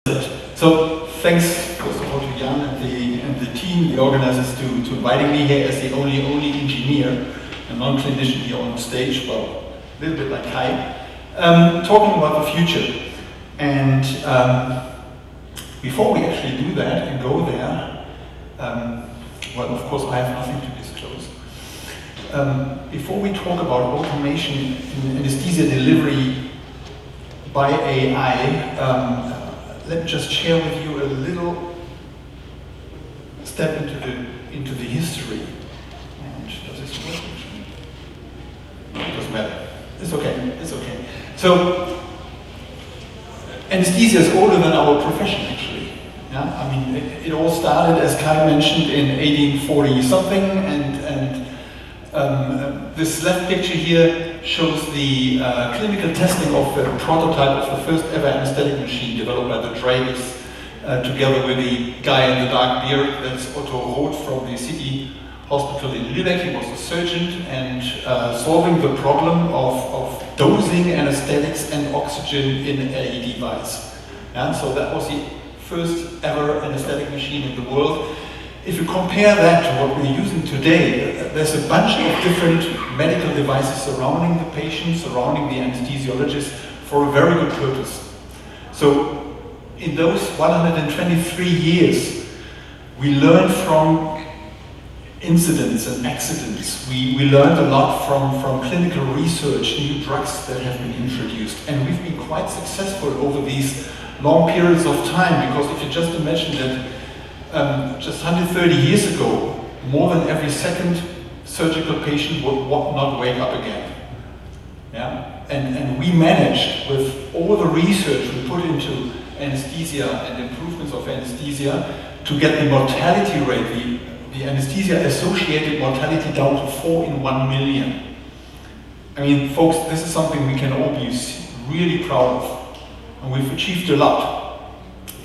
So thanks first of all to Jan and the team, the organizers, to inviting me here as the only engineer and non-clinician here on stage. Well, a little bit like Kai, talking about the future. And before we actually do that and go there, well, of course, I have nothing to disclose. Before we talk about automation in anesthesia delivery by AI, let me just share with you a little step into the history. And does this work? No, it doesn't matter. It's okay. It's okay. So anesthesia is older than our profession, actually. Yeah, I mean, it all started, as Kai mentioned, in 1840 something, and this left picture here shows the clinical testing of the prototype of the first ever anesthetic machine developed by the Dragons, together with the guy in the dark beard. That's Otto Roth from the city hospital in Lübeck. He was a surgeon and solving the problem of dosing anesthetics and oxygen in a device. And so that was the first ever anesthetic machine in the world. If you compare that to what we're using today, there's a bunch of different medical devices surrounding the patient, surrounding the anesthesiologist for a very good purpose. So in those 123 years, we learned from incidents and accidents. We learned a lot from clinical research, new drugs that have been introduced. And we've been quite successful over these long periods of time, because if you just imagine that just 130 years ago, more than every second surgical patient would not wake up again. Yeah? And we managed, with all the research we put into anesthesia and improvements of anesthesia, to get the mortality rate, the anesthesia-associated mortality down to 4 in 1 million. I mean, folks, this is something we can all be really proud of, and we've achieved a lot.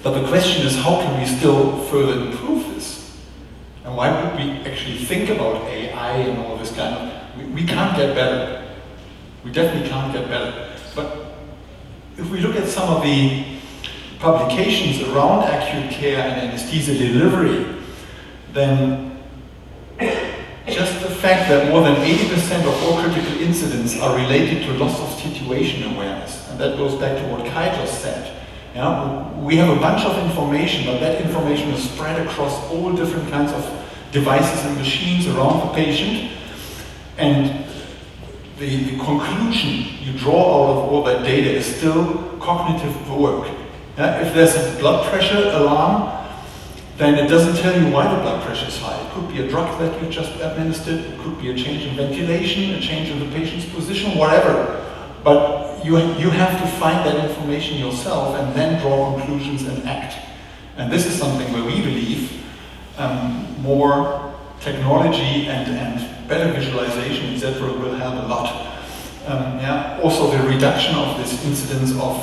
But the question is, how can we still further improve this? And why would we actually think about AI and all this kind of... We can't get better. We definitely can't get better. But if we look at some of the publications around acute care and anesthesia delivery, then just the fact that more than 80% of all critical incidents are related to loss of situation awareness, and that goes back to what Kai just said. Yeah, we have a bunch of information, but that information is spread across all different kinds of devices and machines around the patient. And the conclusion you draw out of all that data is still cognitive work. Yeah, if there's a blood pressure alarm, then it doesn't tell you why the blood pressure is high. It could be a drug that you just administered, it could be a change in ventilation, a change in the patient's position, whatever. But you have to find that information yourself and then draw conclusions and act. And this is something where we believe more technology and better visualization, etc., will help a lot. Yeah. Also, the reduction of this incidence of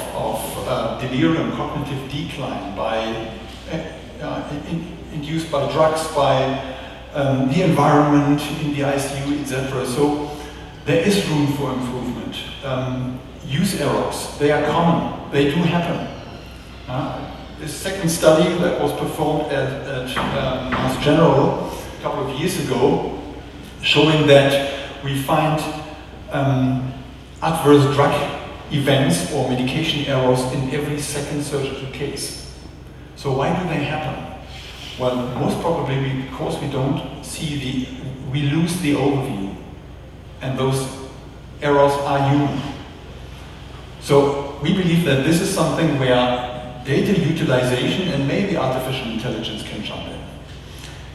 delirium, cognitive decline induced by drugs, by the environment in the ICU, etc. So there is room for improvement. Use errors, they are common, they do happen. This second study that was performed at Mass General a couple of years ago, showing that we find adverse drug events or medication errors in every second surgical case. So why do they happen? Well, most probably because we don't see we lose the overview, and those errors are human. So we believe that this is something where data utilization and maybe artificial intelligence can jump in.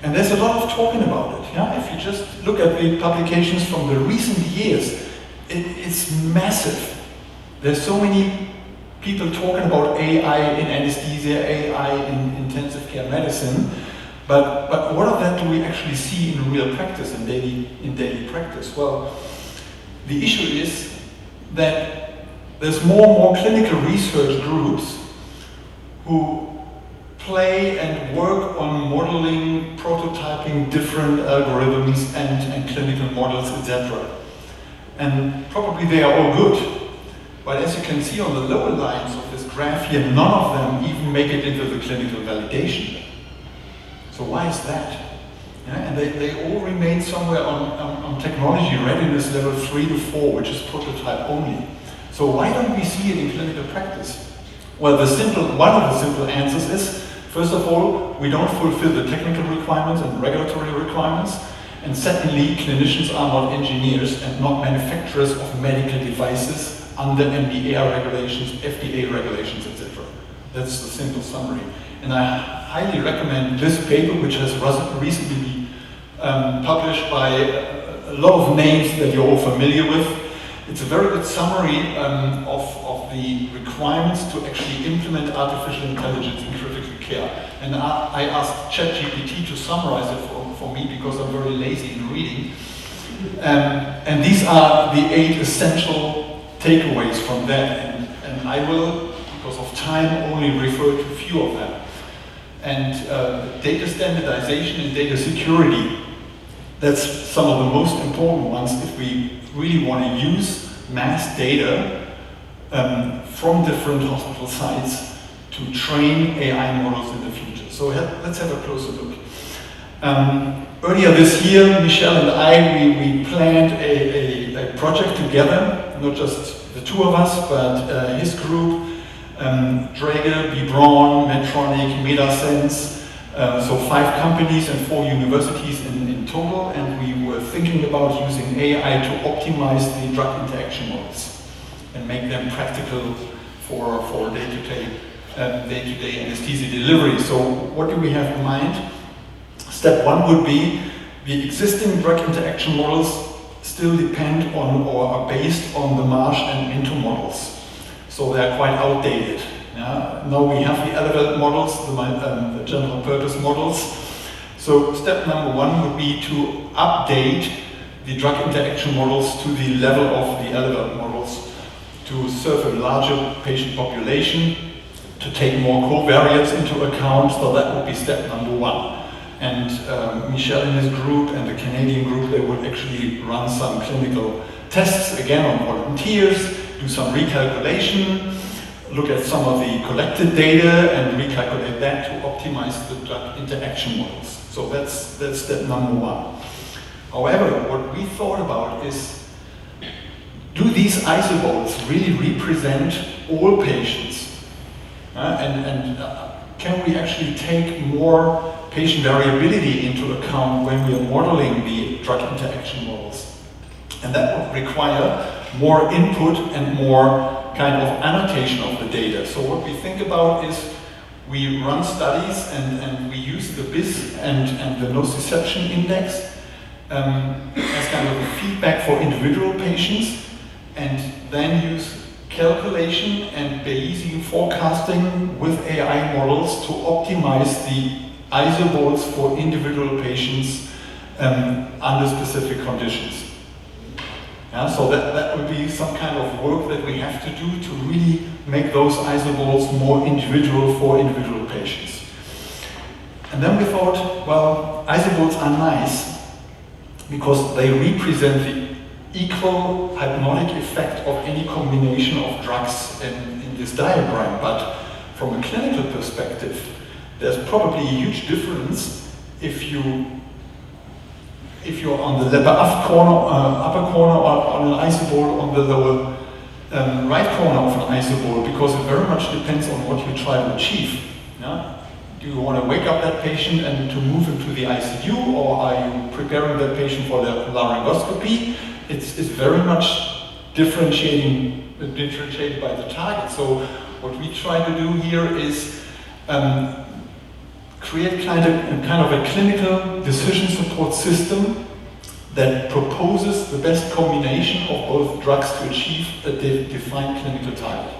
And there's a lot of talking about it. Yeah? If you just look at the publications from the recent years, it's massive. There's so many people talking about AI in anesthesia, AI in intensive care medicine, but what of that do we actually see in real practice, in daily practice? Well, the issue is that there's more and more clinical research groups who play and work on modeling, prototyping different algorithms and clinical models, etc. And probably they are all good. But as you can see on the lower lines of this graph here, none of them even make it into the clinical validation. So why is that? Yeah, and they all remain somewhere on technology readiness level 3 to 4, which is prototype only. So why don't we see it in clinical practice? Well, one of the simple answers is, first of all, we don't fulfill the technical requirements and regulatory requirements. And secondly, clinicians are not engineers and not manufacturers of medical devices under MDR regulations, FDA regulations, etc. That's the simple summary. And I highly recommend this paper, which has recently been published by a lot of names that you're all familiar with. It's a very good summary of the requirements to actually implement artificial intelligence in critical care. And I asked ChatGPT to summarize it for me because I'm very lazy in reading. And these are the 8 essential takeaways from that. And I will, because of time, only refer to a few of them. And data standardization and data security, that's some of the most important ones if we really want to use mass data from different hospital sites to train AI models in the future. So let's have a closer look. Earlier this year, Michelle and I, we planned a project together, not just the two of us, but his group, Draeger, B. Braun, Medtronic, MetaSense, so 5 companies and 4 universities in total, and we were thinking about using AI to optimize the drug interaction models and make them practical for day-to-day anesthesia delivery. So what do we have in mind? Step 1 would be the existing drug interaction models still depend on or are based on the Marsh and Minto models. So they're quite outdated. Yeah? Now we have the elevated models, the general purpose models. So step number 1 would be to update the drug interaction models to the level of the elevated models to serve a larger patient population, to take more covariates into account. So that would be step number 1. And Michel and his group and the Canadian group, they would actually run some clinical tests, again on volunteers, do some recalculation, look at some of the collected data and recalculate that to optimize the drug interaction models. So that's step number 1. However, what we thought about is, do these isoballs really represent all patients? Can we actually take more patient variability into account when we are modeling the drug interaction models? And that would require more input and more kind of annotation of the data. So what we think about is we run studies and we use the BIS and the nociception index as kind of a feedback for individual patients, and then use calculation and Bayesian forecasting with AI models to optimize the isoballs for individual patients under specific conditions. Yeah, so that would be some kind of work that we have to do to really make those isoballs more individual for individual patients. And then we thought, well, isoballs are nice because they represent the equal hypnotic effect of any combination of drugs in this diagram. But from a clinical perspective, there's probably a huge difference if you're on the upper corner on an isoball, on the lower right corner of an isoball, because it very much depends on what you try to achieve. Yeah? Do you want to wake up that patient and to move him to the ICU, or are you preparing that patient for the laryngoscopy? It's very much differentiated by the target. So what we try to do here is create kind of a clinical decision support system that proposes the best combination of both drugs to achieve a defined clinical target.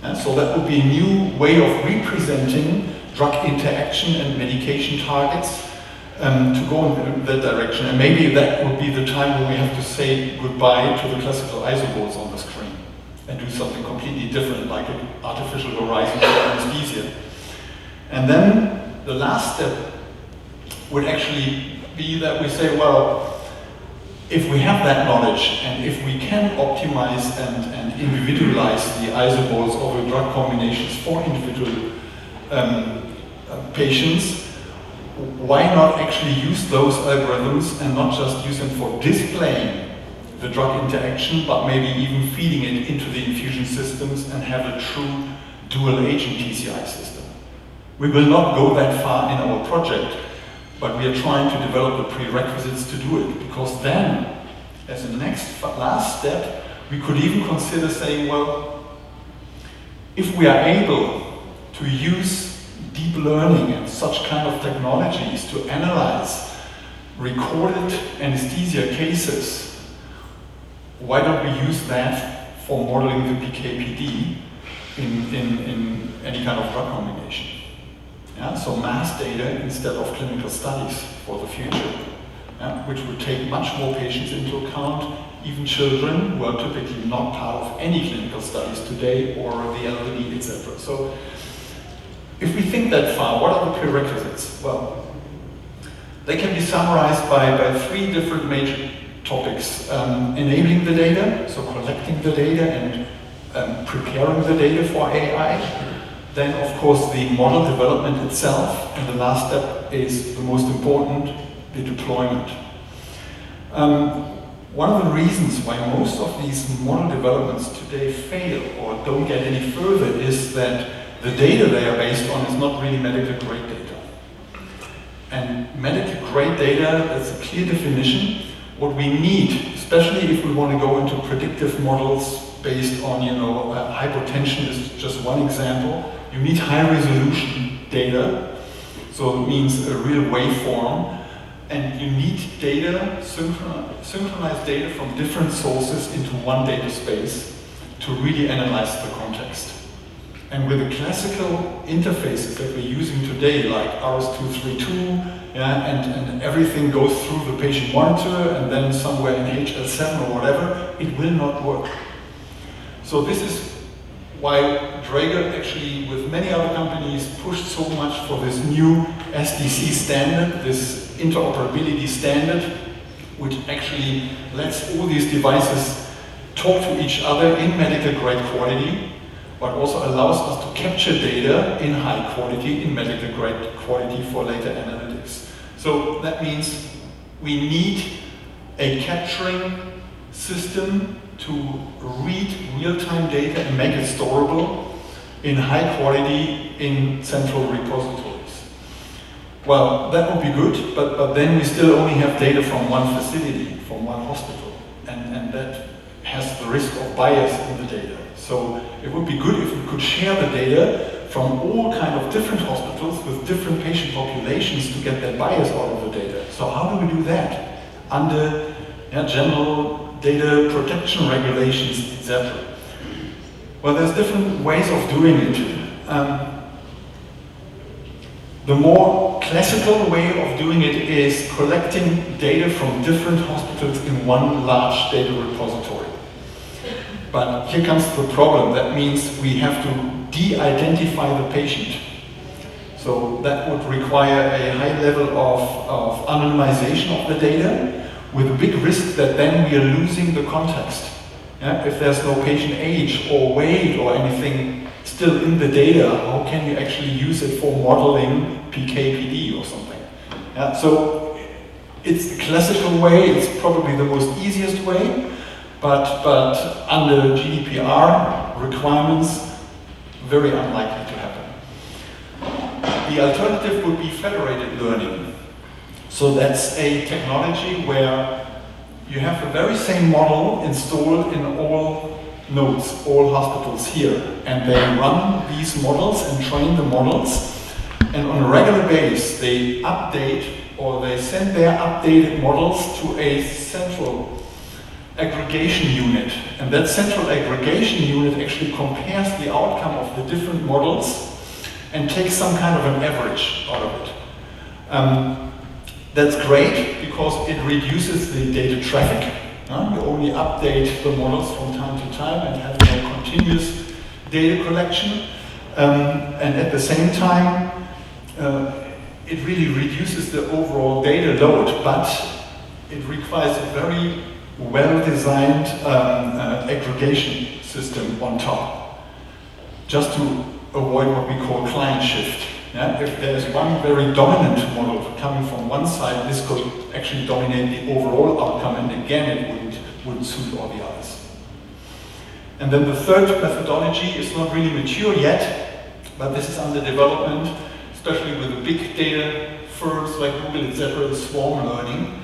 And so that would be a new way of representing drug interaction and medication targets to go in that direction. And maybe that would be the time when we have to say goodbye to the classical isoballs on the screen and do something completely different, like an artificial horizon for anesthesia. And then the last step would actually be that we say, well, if we have that knowledge, and if we can optimize and individualize the isoballs or the drug combinations for individual patients, why not actually use those algorithms and not just use them for displaying the drug interaction, but maybe even feeding it into the infusion systems and have a true dual agent TCI system. We will not go that far in our project, but we are trying to develop the prerequisites to do it, because then, as a last step, we could even consider saying, well, if we are able to use deep learning and such kind of technologies to analyze recorded anesthesia cases, why don't we use that for modeling the PK/PD in any kind of drug combination? Yeah, so mass data instead of clinical studies for the future, yeah, which would take much more patients into account, even children who are typically not part of any clinical studies today, or the elderly, etc. So if we think that far, what are the prerequisites? Well, they can be summarized by three different major topics. Enabling the data, so collecting the data and preparing the data for AI. Then, of course, the model development itself, and the last step is the most important, the deployment. One of the reasons why most of these model developments today fail or don't get any further is that the data they are based on is not really medical grade data. And medical grade data, that's a clear definition. What we need, especially if we want to go into predictive models based on, hypotension is just one example. You need high resolution data, so it means a real waveform, and you need data, synchronized data from different sources into one data space to really analyze the context. And with the classical interfaces that we're using today, like RS-232, and everything goes through the patient monitor and then somewhere in HL7 or whatever, it will not work. So this is why Draeger actually, with many other companies, pushed so much for this new SDC standard, this interoperability standard, which actually lets all these devices talk to each other in medical grade quality, but also allows us to capture data in high quality, in medical grade quality for later analytics. So that means we need a capturing system to read real-time data and make it storable in high quality in central repositories. Well, that would be good, but then we still only have data from one facility, from one hospital, and that has the risk of bias in the data. So it would be good if we could share the data from all kind of different hospitals with different patient populations to get that bias out of the data. So how do we do that? Under general data protection regulations, etc. Well, there's different ways of doing it. The more classical way of doing it is collecting data from different hospitals in one large data repository. But here comes the problem. That means we have to de-identify the patient. So that would require a high level of anonymization of the data, with a big risk that then we are losing the context. Yeah? If there's no patient age or weight or anything still in the data, how can you actually use it for modeling PK/PD or something? Yeah? So it's the classical way, it's probably the most easiest way, but under GDPR requirements, very unlikely to happen. The alternative would be federated learning. So that's a technology where you have the very same model installed in all nodes, all hospitals here, and they run these models and train the models, and on a regular basis they update, or they send their updated models to a central aggregation unit, and that central aggregation unit actually compares the outcome of the different models and takes some kind of an average out of it. That's great because it reduces the data traffic. You only update the models from time to time and have continuous data collection. And at the same time, it really reduces the overall data load. But it requires a very well-designed aggregation system on top, just to avoid what we call client shift. Yeah? If there's one very dominant model coming from one side, this could actually dominate the overall outcome, and again, it wouldn't suit all the others. And then the third methodology is not really mature yet, but this is under development, especially with the big data firms like Google, etc., the swarm learning,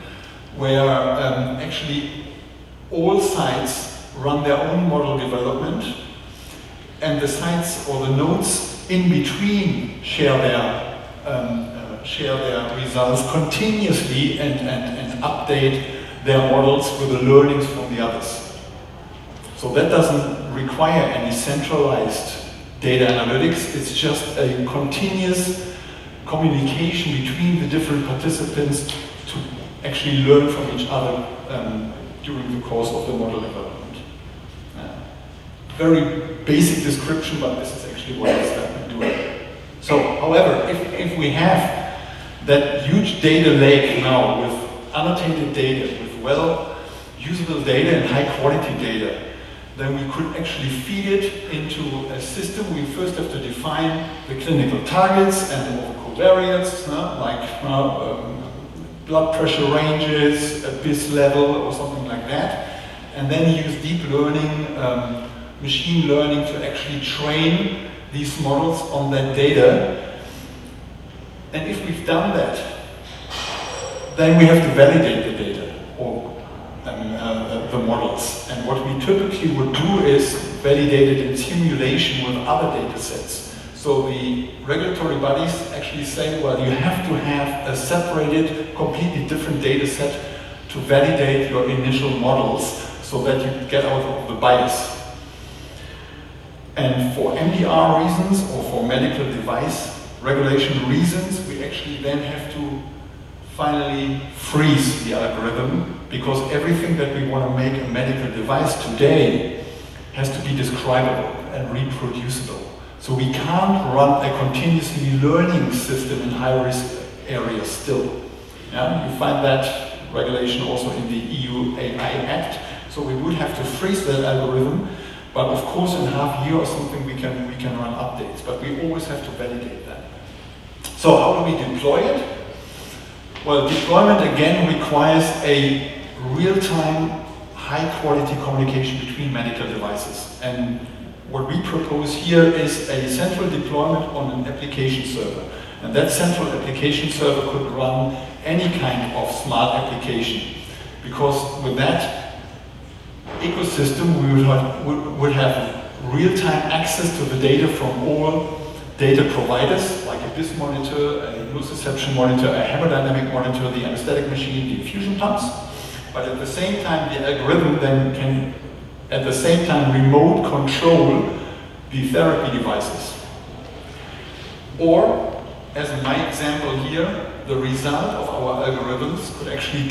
where actually all sites run their own model development, and the sites or the nodes in between share their results continuously and update their models with the learnings from the others. So that doesn't require any centralized data analytics, it's just a continuous communication between the different participants to actually learn from each other during the course of the model development. Very basic description, but this is actually what it's doing. So, however, if we have that huge data lake now with annotated data, with well-usable data and high-quality data, then we could actually feed it into a system. We first have to define the clinical targets and the covariates, like blood pressure ranges, BIS level, or something like that, and then use deep learning, machine learning to actually train these models on that data. And if we've done that, then we have to validate the data, or the models. And what we typically would do is validate it in simulation with other data sets. So the regulatory bodies actually say, well, you have to have a separated, completely different data set to validate your initial models so that you get out of the bias. And for MDR reasons or for medical device regulation reasons, we actually then have to finally freeze the algorithm, because everything that we want to make a medical device today has to be describable and reproducible. So we can't run a continuously learning system in high-risk areas still. Yeah? You find that regulation also in the EU AI Act. So we would have to freeze that algorithm, but of course in half a year or something we can run updates, but we always have to validate that. So how do we deploy it? Well, deployment again requires a real-time, high-quality communication between medical devices. And what we propose here is a central deployment on an application server. And that central application server could run any kind of smart application, because with that ecosystem we would have real-time access to the data from all data providers, like a BIS monitor, a nociception monitor, a hemodynamic monitor, the anesthetic machine, the infusion pumps. But at the same time, the algorithm then can, at the same time, remote control the therapy devices. Or, as in my example here, the result of our algorithms could actually be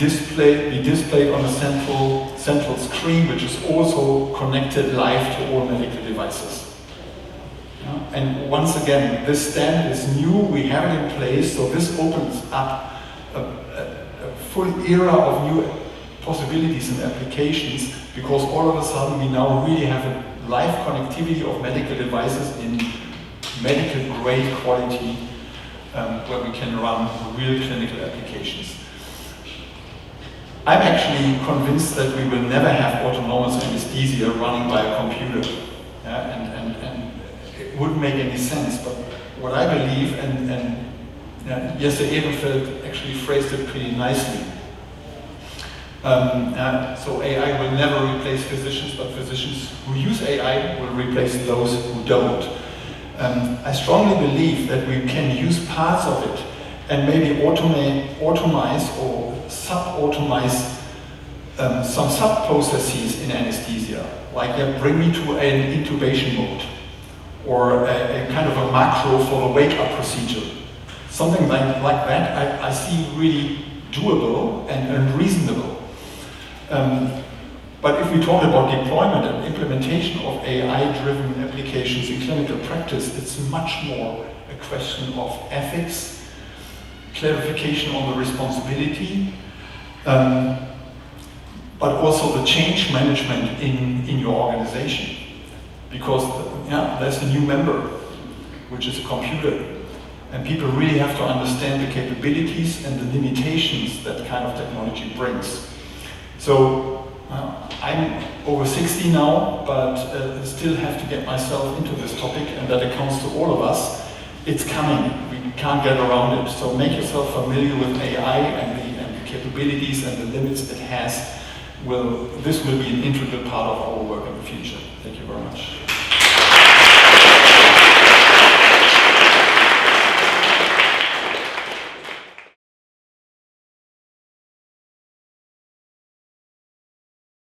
displayed on a central screen, which is also connected live to all medical devices. And once again, this standard is new, we have it in place, so this opens up a full era of new possibilities and applications, because all of a sudden we now really have a live connectivity of medical devices in medical grade quality, where we can run real clinical applications. I'm actually convinced that we will never have autonomous anesthesia running by a computer. And it wouldn't make any sense, but what I believe, and Jesse Ehrenfeld actually phrased it pretty nicely. So AI will never replace physicians, but physicians who use AI will replace those who don't. I strongly believe that we can use parts of it and maybe automize or sub-automize some sub-processes in anesthesia, like bring me to an intubation mode, or a kind of a macro for the wake-up procedure. Something like that I see really doable and reasonable. But if we talk about deployment and implementation of AI-driven applications in clinical practice, it's much more a question of ethics, clarification on the responsibility, but also the change management in your organization. Because there's a new member, which is a computer. And people really have to understand the capabilities and the limitations that kind of technology brings. So I'm over 60 now, but still have to get myself into this topic, and that accounts to all of us. It's coming, we can't get around it. So make yourself familiar with AI and the capabilities and the limits it has. This will be an integral part of our work in the future. Thank you very much.